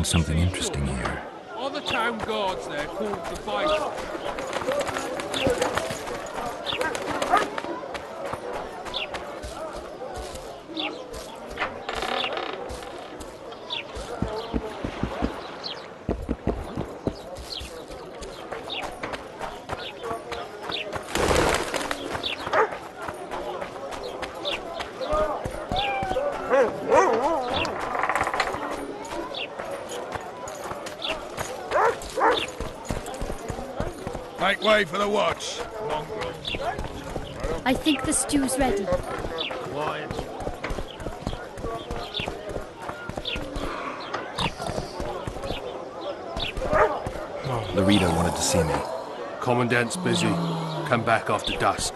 something interesting here. Are the town guards there called the Bison? Make way for the watch, mongrel. I think the stew's ready. Quiet. Laredo wanted to see me. Commandant's busy. Come back after dusk.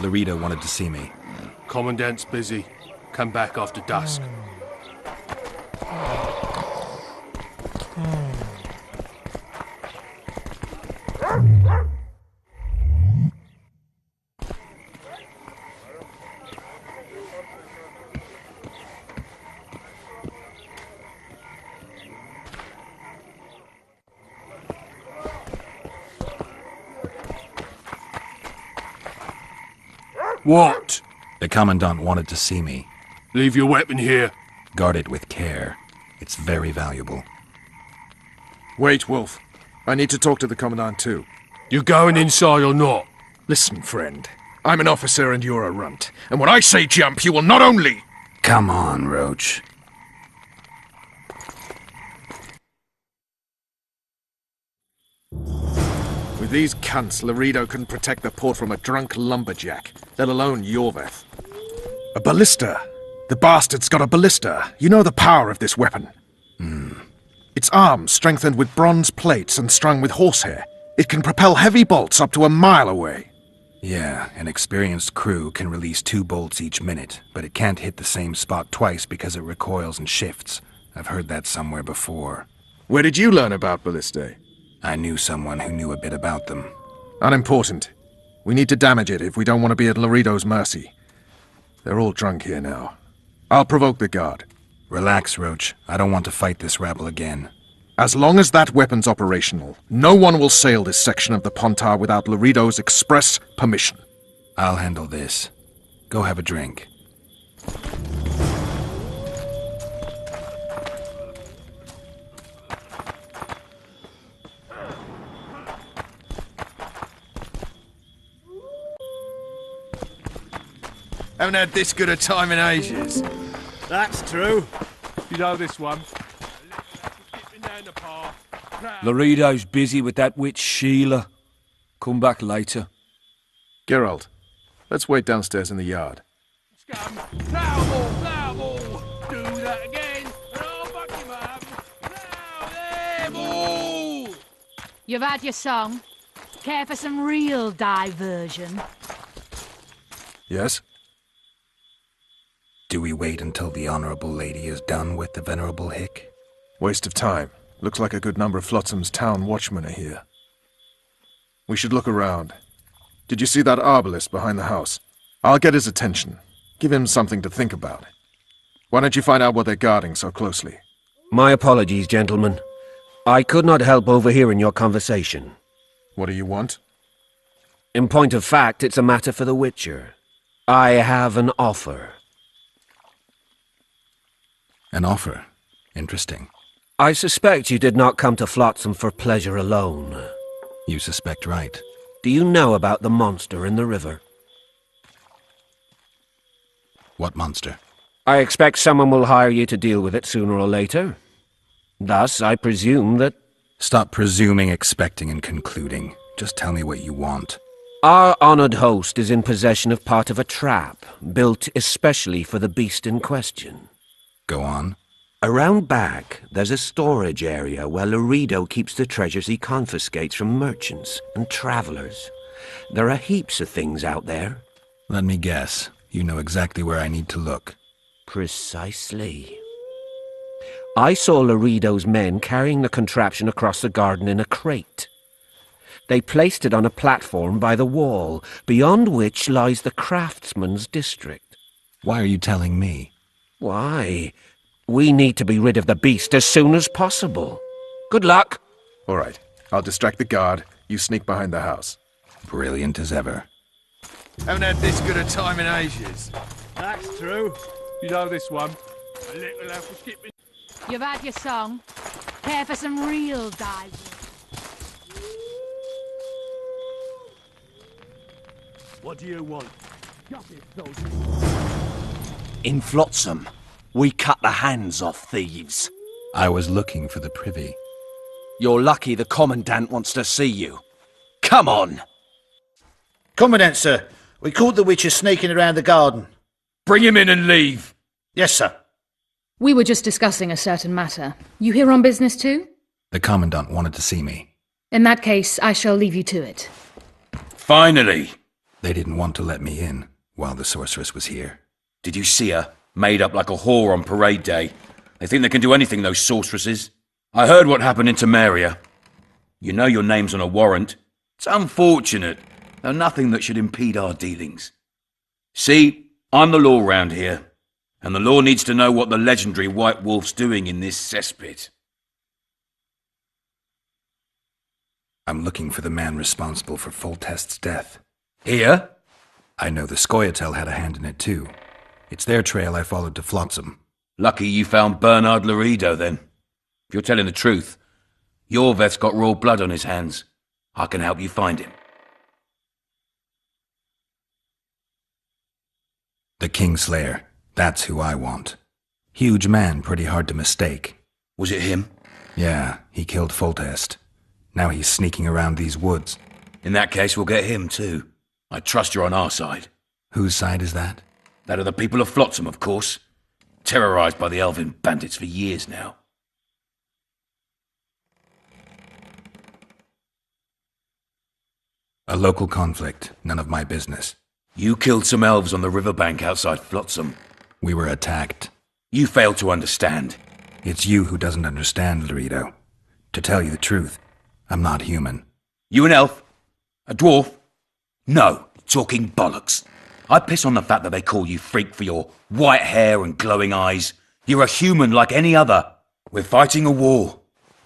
Laredo wanted to see me. Commandant's busy. Come back after dusk. What? The Commandant wanted to see me. Leave your weapon here. Guard it with care. It's very valuable. Wait, Wolf. I need to talk to the Commandant too. You going inside or not? Listen, friend. I'm an officer and you're a runt. And when I say jump, you will not only... Come on, Roach. With these cunts, Laredo couldn't protect the port from a drunk lumberjack, let alone Yorveth. A ballista! The bastard's got a ballista. You know the power of this weapon. Its arms strengthened with bronze plates and strung with horsehair. It can propel heavy bolts up to a mile away. Yeah, an experienced crew can release 2 bolts each minute, but it can't hit the same spot twice because it recoils and shifts. I've heard that somewhere before. Where did you learn about ballistae? I knew someone who knew a bit about them. Unimportant. We need to damage it if we don't want to be at Laredo's mercy. They're all drunk here now. I'll provoke the guard. Relax, Roach. I don't want to fight this rabble again. As long as that weapon's operational, no one will sail this section of the Pontar without Laredo's express permission. I'll handle this. Go have a drink. Haven't had this good a time in ages. That's true. You know this one. Laredo's busy with that witch Sheila. Come back later. Geralt, let's wait downstairs in the yard. Scum! Plough ball! Do that again, and I'll buck him up! Plough them all! You've had your song. Care for some real diversion? Yes? Do we wait until the Honorable Lady is done with the Venerable Hick? Waste of time. Looks like a good number of Flotsam's town watchmen are here. We should look around. Did you see that arbalist behind the house? I'll get his attention. Give him something to think about. Why don't you find out what they're guarding so closely? My apologies, gentlemen. I could not help overhearing your conversation. What do you want? In point of fact, it's a matter for the Witcher. I have an offer. An offer? Interesting. I suspect you did not come to Flotsam for pleasure alone. You suspect right. Do you know about the monster in the river? What monster? I expect someone will hire you to deal with it sooner or later. Thus, I presume that... Stop presuming, expecting, and concluding. Just tell me what you want. Our honored host is in possession of part of a trap, built especially for the beast in question. Go on. Around back, there's a storage area where Laredo keeps the treasures he confiscates from merchants and travelers. There are heaps of things out there. Let me guess. You know exactly where I need to look. Precisely. I saw Laredo's men carrying the contraption across the garden in a crate. They placed it on a platform by the wall, beyond which lies the craftsman's district. Why are you telling me? Why? We need to be rid of the beast as soon as possible. Good luck. All right, I'll distract the guard. You sneak behind the house. Brilliant as ever. Haven't had this good a time in ages. That's true. You know this one. A little help for skipping. You've had your song. Care for some real divers? What do you want? In Flotsam, we cut the hands off thieves. I was looking for the privy. You're lucky the Commandant wants to see you. Come on! Commandant, sir. We caught the witcher sneaking around the garden. Bring him in and leave. Yes, sir. We were just discussing a certain matter. You here on business too? The Commandant wanted to see me. In that case, I shall leave you to it. Finally! They didn't want to let me in while the sorceress was here. Did you see her? Made up like a whore on parade day. They think they can do anything, those sorceresses. I heard what happened in Temeria. You know your name's on a warrant. It's unfortunate, though nothing that should impede our dealings. See, I'm the law round here, and the law needs to know what the legendary White Wolf's doing in this cesspit. I'm looking for the man responsible for Foltest's death. Here? I know the Scoia'tael had a hand in it too. It's their trail I followed to Flotsam. Lucky you found Bernard Laredo, then. If you're telling the truth, Yorveth's got raw blood on his hands. I can help you find him. The Kingslayer. That's who I want. Huge man, pretty hard to mistake. Was it him? Yeah, he killed Foltest. Now he's sneaking around these woods. In that case, we'll get him too. I trust you're on our side. Whose side is that? That of the people of Flotsam, of course. Terrorized by the elven bandits for years now. A local conflict, none of my business. You killed some elves on the riverbank outside Flotsam. We were attacked. You failed to understand. It's you who doesn't understand, Laredo. To tell you the truth, I'm not human. You an elf? A dwarf? No, talking bollocks. I piss on the fact that they call you freak for your white hair and glowing eyes. You're a human like any other. We're fighting a war.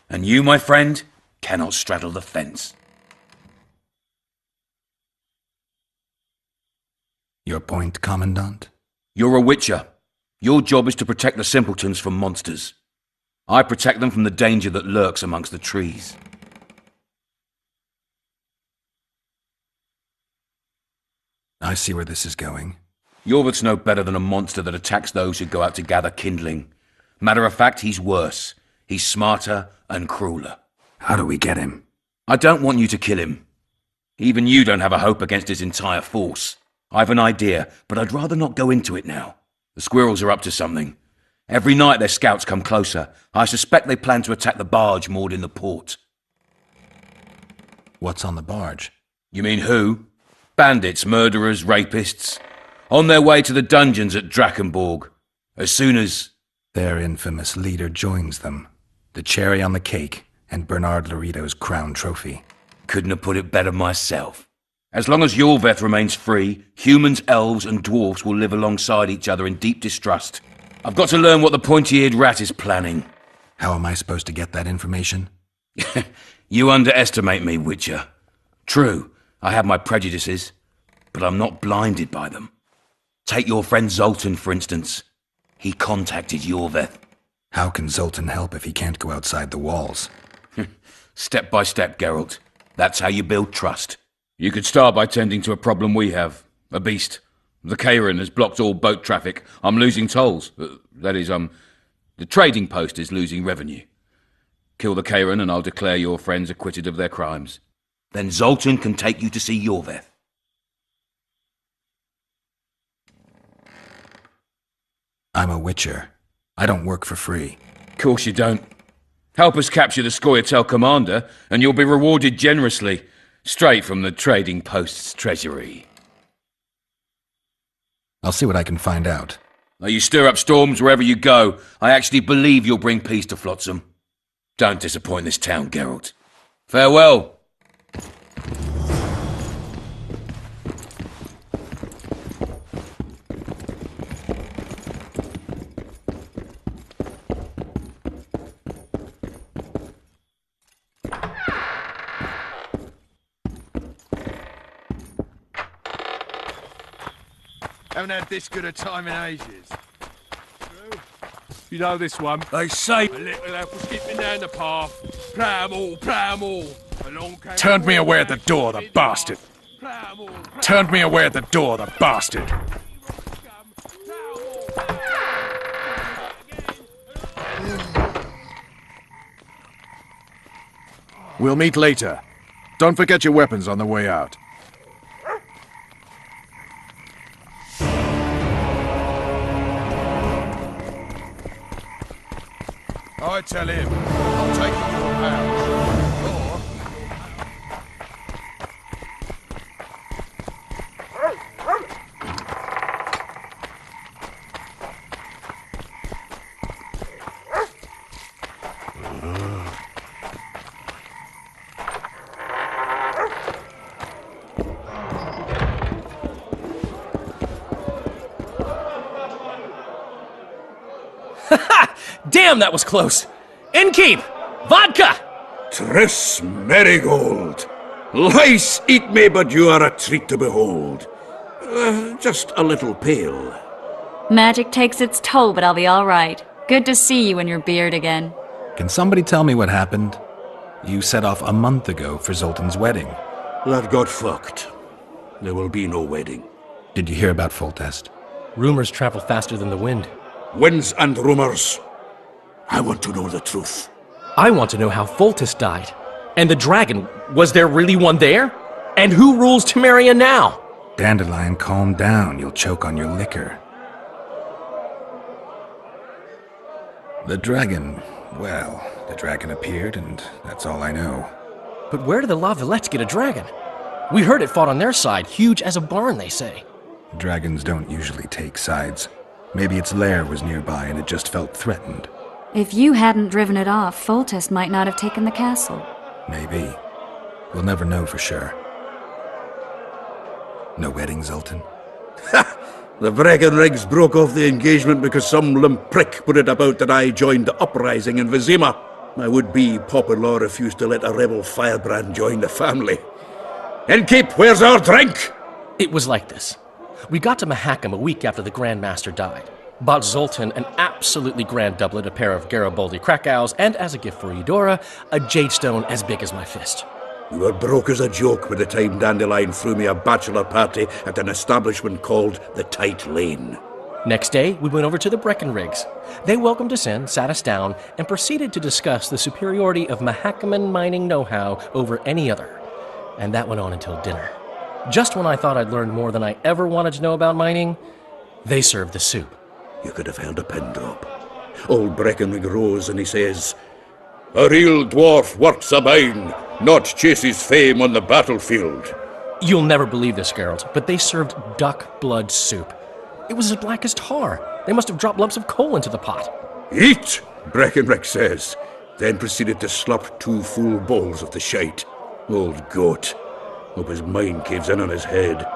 And you, my friend, cannot straddle the fence. Your point, Commandant? You're a witcher. Your job is to protect the simpletons from monsters. I protect them from the danger that lurks amongst the trees. I see where this is going. Yorveth's no better than a monster that attacks those who go out to gather kindling. Matter of fact, he's worse. He's smarter and crueler. How do we get him? I don't want you to kill him. Even you don't have a hope against his entire force. I've an idea, but I'd rather not go into it now. The squirrels are up to something. Every night their scouts come closer. I suspect they plan to attack the barge moored in the port. What's on the barge? You mean who? Bandits, murderers, rapists. On their way to the dungeons at Drakenborg. As soon as... Their infamous leader joins them. The cherry on the cake, and Bernard Laredo's crown trophy. Couldn't have put it better myself. As long as Yorveth remains free, humans, elves, and dwarfs will live alongside each other in deep distrust. I've got to learn what the pointy-eared rat is planning. How am I supposed to get that information? You underestimate me, Witcher. True, I have my prejudices, but I'm not blinded by them. Take your friend Zoltan, for instance. He contacted Yorveth. How can Zoltan help if he can't go outside the walls? Step by step, Geralt. That's how you build trust. You could start by tending to a problem we have. A beast. The Kairan has blocked all boat traffic. I'm losing tolls. That is, the trading post is losing revenue. Kill the Kairan and I'll declare your friends acquitted of their crimes. Then Zoltan can take you to see Yorveth. I'm a witcher. I don't work for free. Of course you don't. Help us capture the Scoia'tael commander, and you'll be rewarded generously, straight from the trading post's treasury. I'll see what I can find out. Now you stir up storms wherever you go. I actually believe you'll bring peace to Flotsam. Don't disappoint this town, Geralt. Farewell. Haven't had this good a time in ages. You know this one. They say A little elf was skipping down the path. Plough 'em all. Along came Turned me away at the door, the bastard. Turned me away at the door, the bastard. We'll meet later. Don't forget your weapons on the way out. I tell him, I'm taking your pouch. Or... Damn, that was close! Innkeep! Vodka! Triss Marigold! Lice eat me, but you are a treat to behold. Just a little pale. Magic takes its toll, but I'll be all right. Good to see you in your beard again. Can somebody tell me what happened? You set off a month ago for Zoltan's wedding. That got fucked. There will be no wedding. Did you hear about Foltest? Rumors travel faster than the wind. Winds and rumors. I want to know the truth. I want to know how Foltest died. And the dragon, was there really one there? And who rules Temeria now? Dandelion, calm down. You'll choke on your liquor. The dragon, well, the dragon appeared, and that's all I know. But where did the La Villettes get a dragon? We heard it fought on their side, huge as a barn, they say. Dragons don't usually take sides. Maybe its lair was nearby and it just felt threatened. If you hadn't driven it off, Foltest might not have taken the castle. Maybe. We'll never know for sure. No wedding, Zoltan? Ha! The Breckenrigs broke off the engagement because some limp prick put it about that I joined the uprising in Vizima. My would-be popper-law refused to let a rebel firebrand join the family. Innkeep, where's our drink? It was like this. We got to Mahakam a week after the Grand Master died. Bought Zoltan an absolutely grand doublet, a pair of Garibaldi Krakau's, and as a gift for Eudora, a jade stone as big as my fist. You were broke as a joke by the time Dandelion threw me a bachelor party at an establishment called the Tight Lane. Next day, we went over to the Breckenrigs. They welcomed us in, sat us down, and proceeded to discuss the superiority of Mahakaman mining know-how over any other. And that went on until dinner. Just when I thought I'd learned more than I ever wanted to know about mining, they served the soup. You could have held a pin drop. Old Breckenrig rose and he says, "A real dwarf works a mine, not chases fame on the battlefield." You'll never believe this, Geralt, but they served duck blood soup. It was as black as tar. They must have dropped lumps of coal into the pot. "Eat," Breckenrig says, then proceeded to slurp 2 full bowls of the shite. Old goat. Hope his mind caves in on his head.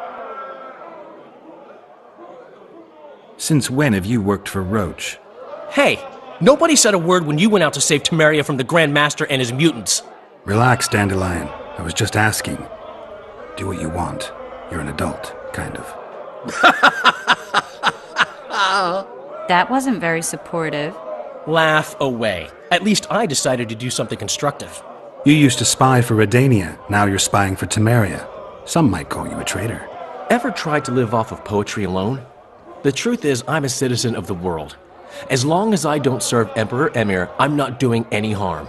Since when have you worked for Roach? Hey, nobody said a word when you went out to save Temeria from the Grand Master and his mutants. Relax, Dandelion. I was just asking. Do what you want. You're an adult, kind of. That wasn't very supportive. Laugh away. At least I decided to do something constructive. You used to spy for Redania. Now you're spying for Temeria. Some might call you a traitor. Ever tried to live off of poetry alone? The truth is, I'm a citizen of the world. As long as I don't serve Emperor Emir, I'm not doing any harm.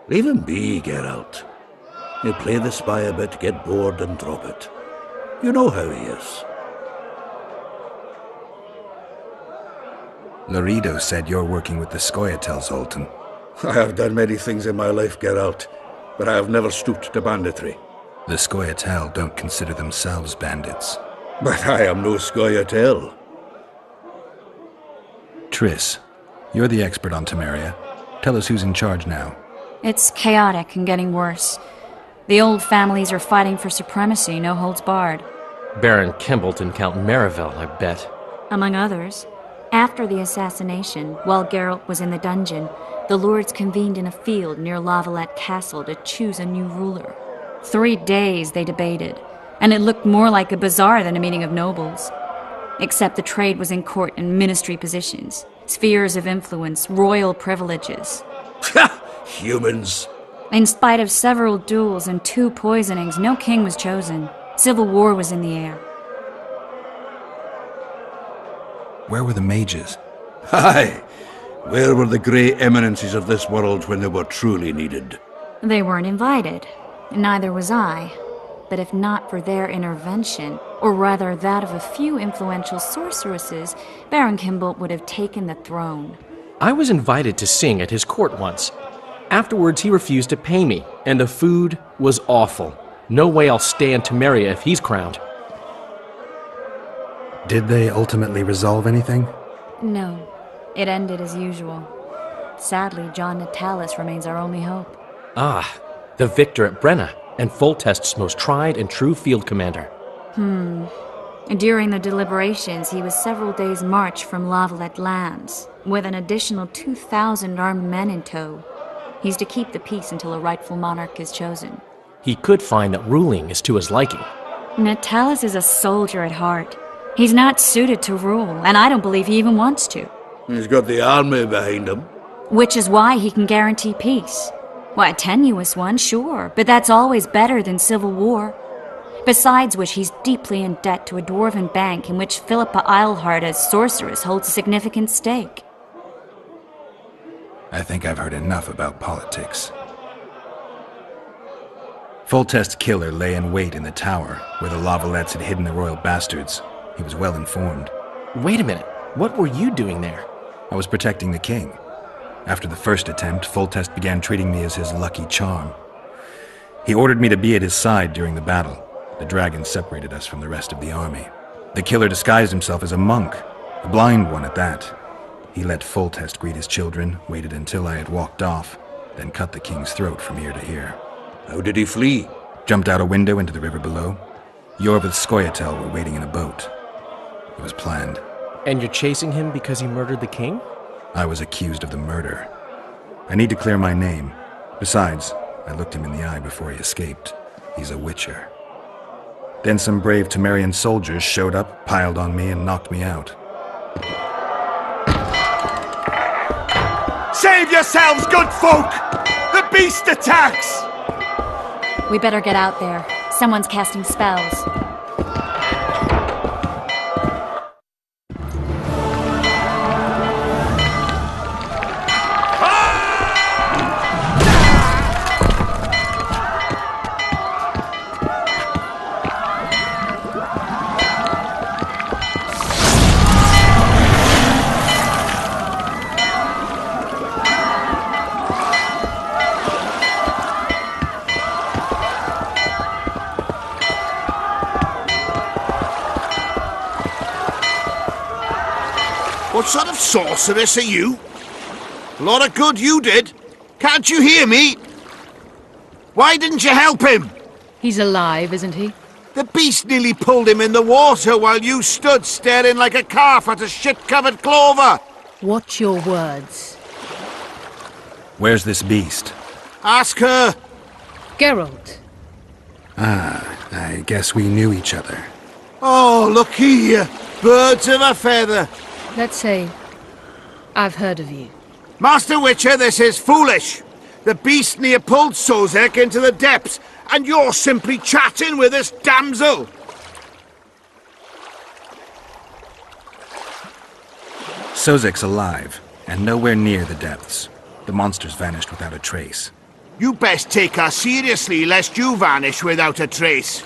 Leave him be, Geralt. He'll play the spy a bit, get bored and drop it. You know how he is. Laredo said you're working with the Scoia'tael, Zoltan. I have done many things in my life, Geralt, but I have never stooped to banditry. The Scoia'tael don't consider themselves bandits. But I am no Scoia'tael. Triss, you're the expert on Temeria. Tell us who's in charge now. It's chaotic and getting worse. The old families are fighting for supremacy, no holds barred. Baron Kimbolt and Count Marivel, I bet. Among others. After the assassination, while Geralt was in the dungeon, the lords convened in a field near Lavalette Castle to choose a new ruler. 3 days they debated, and it looked more like a bazaar than a meeting of nobles. Except the trade was in court and ministry positions, spheres of influence, royal privileges. Humans. In spite of several duels and 2 poisonings, no king was chosen. Civil war was in the air. Where were the mages? Aye. Where were the grey eminences of this world when they were truly needed? They weren't invited. Neither was I. But if not for their intervention, or rather that of a few influential sorceresses, Baron Kimbolt would have taken the throne. I was invited to sing at his court once. Afterwards, he refused to pay me, and the food was awful. No way I'll stay in Temeria if he's crowned. Did they ultimately resolve anything? No. It ended as usual. Sadly, John Natalis remains our only hope. Ah, the victor at Brenna, and Foltest's most tried and true field commander. During the deliberations, he was several days' march from Lavalette lands, with an additional 2,000 armed men in tow. He's to keep the peace until a rightful monarch is chosen. He could find that ruling is to his liking. Natalis is a soldier at heart. He's not suited to rule, and I don't believe he even wants to. He's got the army behind him. Which is why he can guarantee peace. Why, a tenuous one, sure, but that's always better than civil war. Besides which, he's deeply in debt to a dwarven bank in which Philippa Eilhart as sorceress holds a significant stake. I think I've heard enough about politics. Foltest's killer lay in wait in the tower, where the Lavalettes had hidden the royal bastards. He was well informed. Wait a minute. What were you doing there? I was protecting the king. After the first attempt, Foltest began treating me as his lucky charm. He ordered me to be at his side during the battle. The dragon separated us from the rest of the army. The killer disguised himself as a monk, a blind one at that. He let Foltest greet his children, waited until I had walked off, then cut the king's throat from ear to ear. How did he flee? Jumped out a window into the river below. Yorvith's Scoia'tael were waiting in a boat. It was planned. And you're chasing him because he murdered the king? I was accused of the murder. I need to clear my name. Besides, I looked him in the eye before he escaped. He's a witcher. Then some brave Temerian soldiers showed up, piled on me, and knocked me out. Save yourselves, good folk! The beast attacks! We better get out there. Someone's casting spells. What sort of sorceress are you? A lot of good you did. Can't you hear me? Why didn't you help him? He's alive, isn't he? The beast nearly pulled him in the water while you stood staring like a calf at a shit-covered clover. Watch your words. Where's this beast? Ask her. Geralt. Ah, I guess we knew each other. Oh, look here. Birds of a feather. Let's say I've heard of you. Master Witcher, this is foolish. The beast near pulled Sozek into the depths, and you're simply chatting with this damsel. Sozek's alive, and nowhere near the depths. The monster's vanished without a trace. You best take her seriously, lest you vanish without a trace.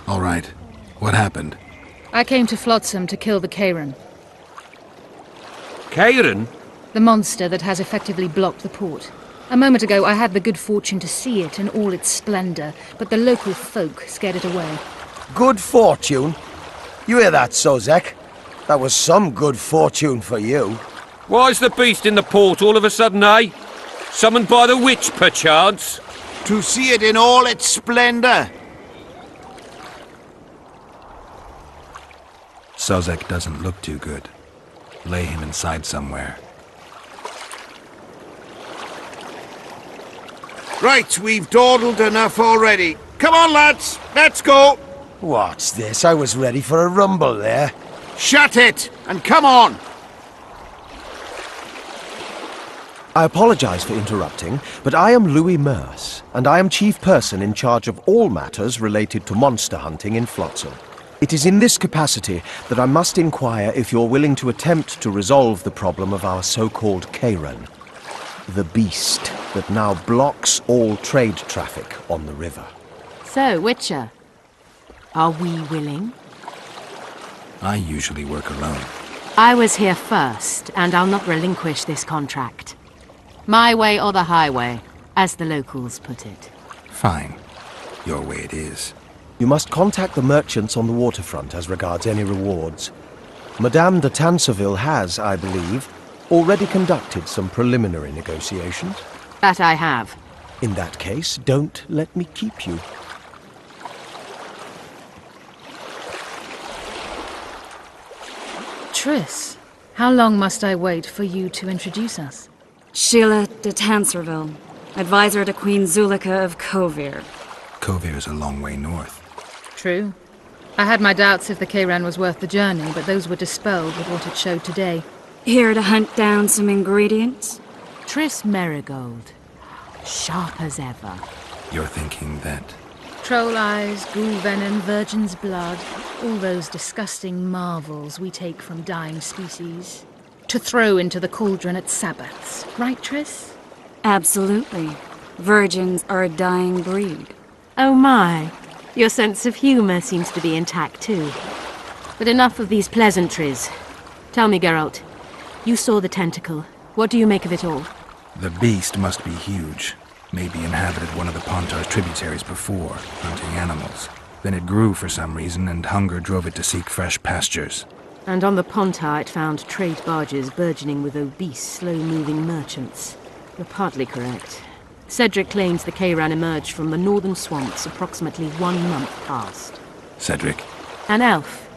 All right. What happened? I came to Flotsam to kill the Karen. Kieran? The monster that has effectively blocked the port. A moment ago, I had the good fortune to see it in all its splendor, but the local folk scared it away. Good fortune? You hear that, Sozek? That was some good fortune for you. Why's the beast in the port all of a sudden, eh? Summoned by the witch, perchance? To see it in all its splendor. Sozek doesn't look too good. Lay him inside somewhere. Right, we've dawdled enough already. Come on, lads, let's go. What's this? I was ready for a rumble there. Shut it, and come on. I apologize for interrupting, but I am Louis Merce, and I am chief person in charge of all matters related to monster hunting in Flotsam. It is in this capacity that I must inquire if you're willing to attempt to resolve the problem of our so-called Karen, the beast that now blocks all trade traffic on the river. So, Witcher, are we willing? I usually work alone. I was here first, and I'll not relinquish this contract. My way or the highway, as the locals put it. Fine. Your way it is. You must contact the merchants on the waterfront as regards any rewards. Madame de Tanseville has, I believe, already conducted some preliminary negotiations. That I have. In that case, don't let me keep you. Triss, how long must I wait for you to introduce us? Sheila de Tanserville, advisor to Queen Zulika of Kovir. Kovir's a long way north. True. I had my doubts if the Kayran was worth the journey, but those were dispelled with what it showed today. Here to hunt down some ingredients? Triss Merigold. Sharp as ever. You're thinking that... Troll eyes, ghoul venom, virgin's blood, all those disgusting marvels we take from dying species. To throw into the cauldron at Sabbaths. Right, Triss? Absolutely. Virgins are a dying breed. Oh my. Your sense of humor seems to be intact too. But enough of these pleasantries. Tell me, Geralt. You saw the tentacle. What do you make of it all? The beast must be huge. Maybe inhabited one of the Pontar's tributaries before, hunting animals. Then it grew for some reason, and hunger drove it to seek fresh pastures. And on the Pontar it found trade barges burgeoning with obese, slow-moving merchants. You're partly correct. Cedric claims the Kayran emerged from the northern swamps approximately 1 month past. Cedric? An elf.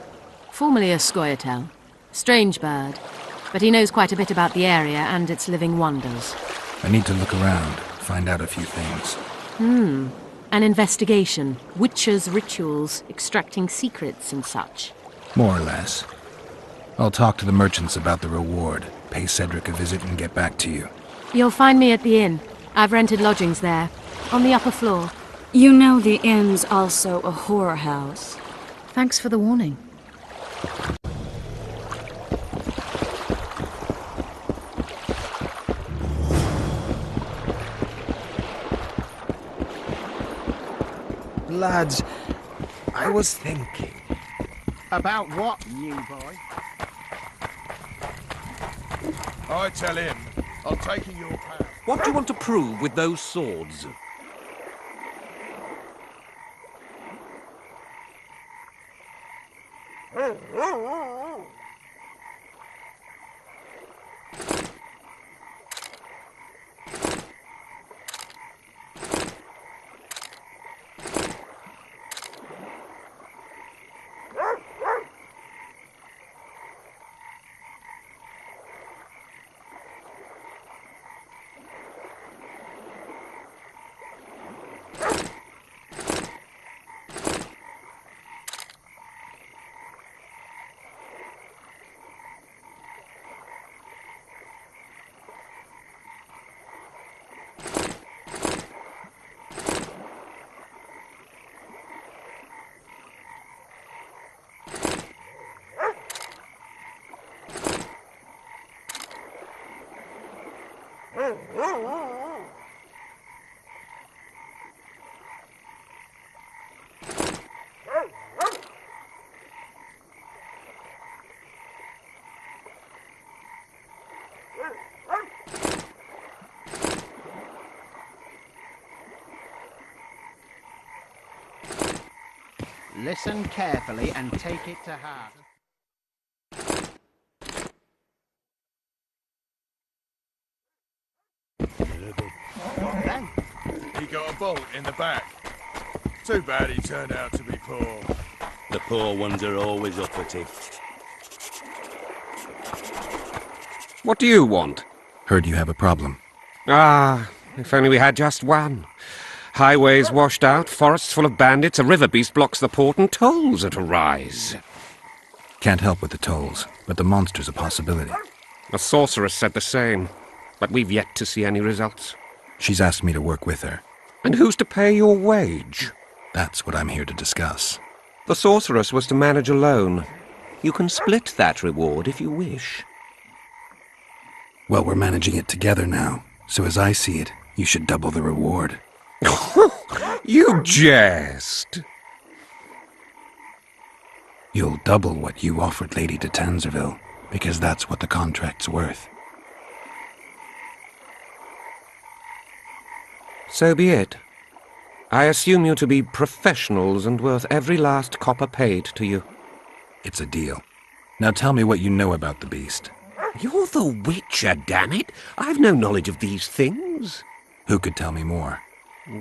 Formerly a Scoia'tael. Strange bird. But he knows quite a bit about the area and its living wonders. I need to look around, find out a few things. An investigation. Witchers' rituals, extracting secrets and such. More or less. I'll talk to the merchants about the reward, pay Cedric a visit and get back to you. You'll find me at the inn. I've rented lodgings there, on the upper floor. You know the inn's also a horror house. Thanks for the warning. Lads, I was thinking. About what, new boy? I tell him, I'll take in your pound. What do you want to prove with those swords? Listen carefully and take it to heart. What then? He got a bolt in the back. Too bad he turned out to be poor. The poor ones are always uppity. What do you want? Heard you have a problem. Ah, if only we had just one. Highways washed out, forests full of bandits, a river beast blocks the port, and tolls at a rise. Can't help with the tolls, but the monster's a possibility. A sorceress said the same, but we've yet to see any results. She's asked me to work with her. And who's to pay your wage? That's what I'm here to discuss. The sorceress was to manage alone. You can split that reward if you wish. Well, we're managing it together now, so as I see it, you should double the reward. You jest! You'll double what you offered Lady de Tanzerville, because that's what the contract's worth. So be it. I assume you to be professionals and worth every last copper paid to you. It's a deal. Now tell me what you know about the beast. You're the Witcher, damn it! I've no knowledge of these things. Who could tell me more?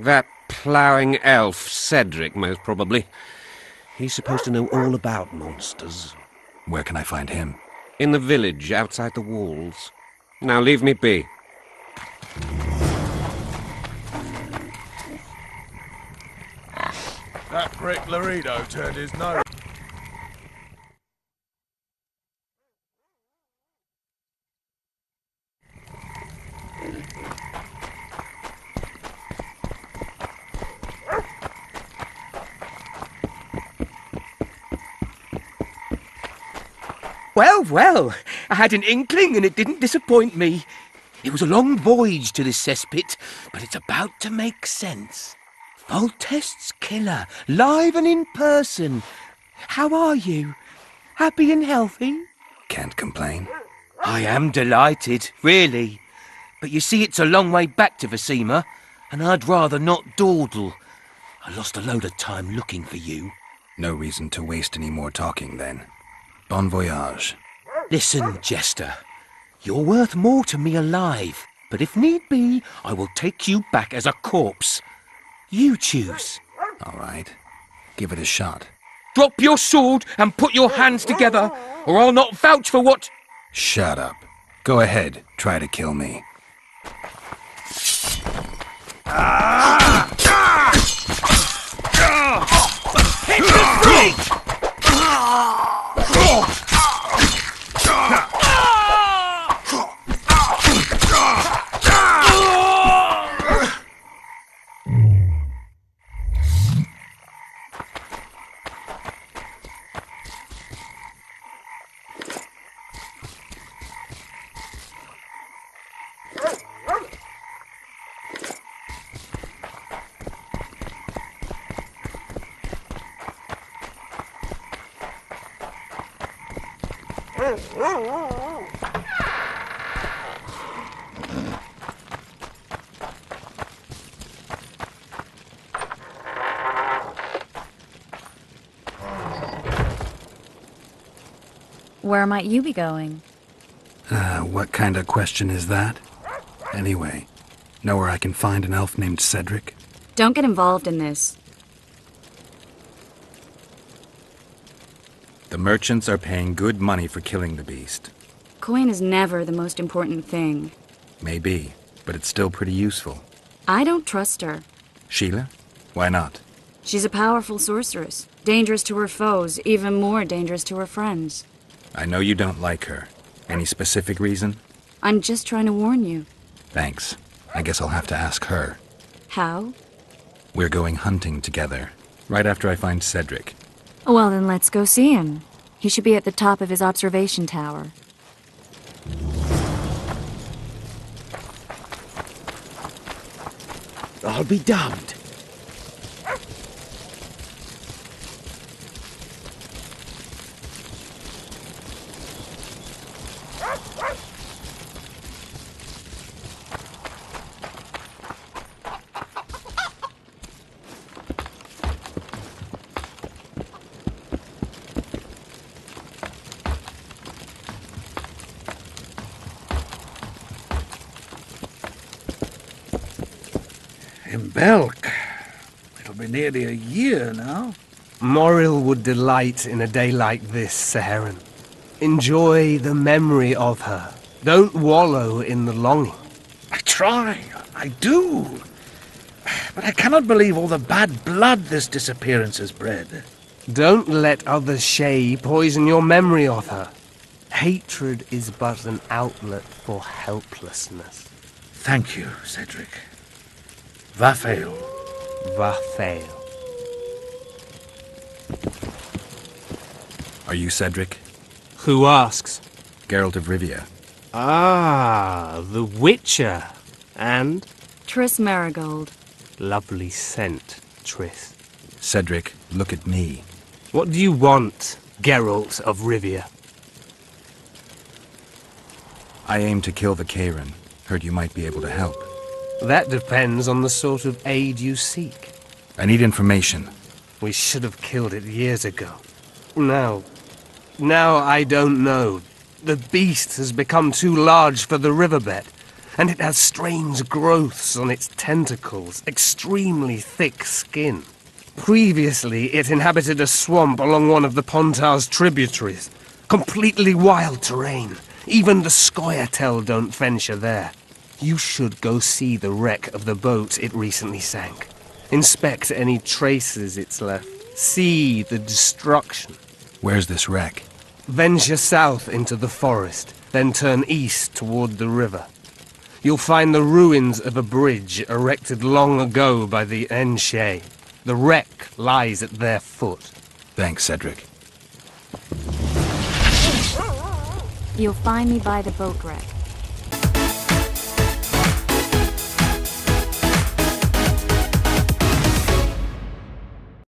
That ploughing elf, Cedric, most probably. He's supposed to know all about monsters. Where can I find him? In the village, outside the walls. Now leave me be. That prick Laredo turned his nose. Well, well, I had an inkling and it didn't disappoint me. It was a long voyage to this cesspit, but it's about to make sense. Voltest's killer, live and in person. How are you? Happy and healthy? Can't complain. I am delighted, really. But you see, it's a long way back to Vecima, and I'd rather not dawdle. I lost a load of time looking for you. No reason to waste any more talking, then. Bon voyage. Listen, Jester. You're worth more to me alive, but if need be, I will take you back as a corpse. You choose. All right. Give it a shot. Drop your sword and put your hands together, or I'll not vouch for what... Shut up. Go ahead. Try to kill me. Hit the street! Where might you be going? What kind of question is that? Anyway, know where I can find an elf named Cedric? Don't get involved in this. The merchants are paying good money for killing the beast. Coin is never the most important thing. Maybe, but it's still pretty useful. I don't trust her. Sheila? Why not? She's a powerful sorceress. Dangerous to her foes, even more dangerous to her friends. I know you don't like her. Any specific reason? I'm just trying to warn you. Thanks. I guess I'll have to ask her. How? We're going hunting together, right after I find Cedric. Well, then let's go see him. He should be at the top of his observation tower. I'll be damned. from Belk. It'll be nearly a year now. Morrill would delight in a day like this, Sir Heron. Enjoy the memory of her. Don't wallow in the longing. I try, I do. But I cannot believe all the bad blood this disappearance has bred. Don't let other Shay poison your memory of her. Hatred is but an outlet for helplessness. Thank you, Cedric. Vafail. Vafail. Are you Cedric? Who asks? Geralt of Rivia. Ah, the Witcher. And? Triss Marigold. Lovely scent, Triss. Cedric, look at me. What do you want, Geralt of Rivia? I aim to kill the Karen. Heard you might be able to help. That depends on the sort of aid you seek. I need information. We should have killed it years ago. Now I don't know. The beast has become too large for the riverbed, and it has strange growths on its tentacles, extremely thick skin. Previously, it inhabited a swamp along one of the Pontar's tributaries. Completely wild terrain. Even the Scoia'tael don't venture there. You should go see the wreck of the boat it recently sank. Inspect any traces it's left. See the destruction. Where's this wreck? Venture south into the forest, then turn east toward the river. You'll find the ruins of a bridge erected long ago by the Enshe. The wreck lies at their foot. Thanks, Cedric. You'll find me by the boat wreck.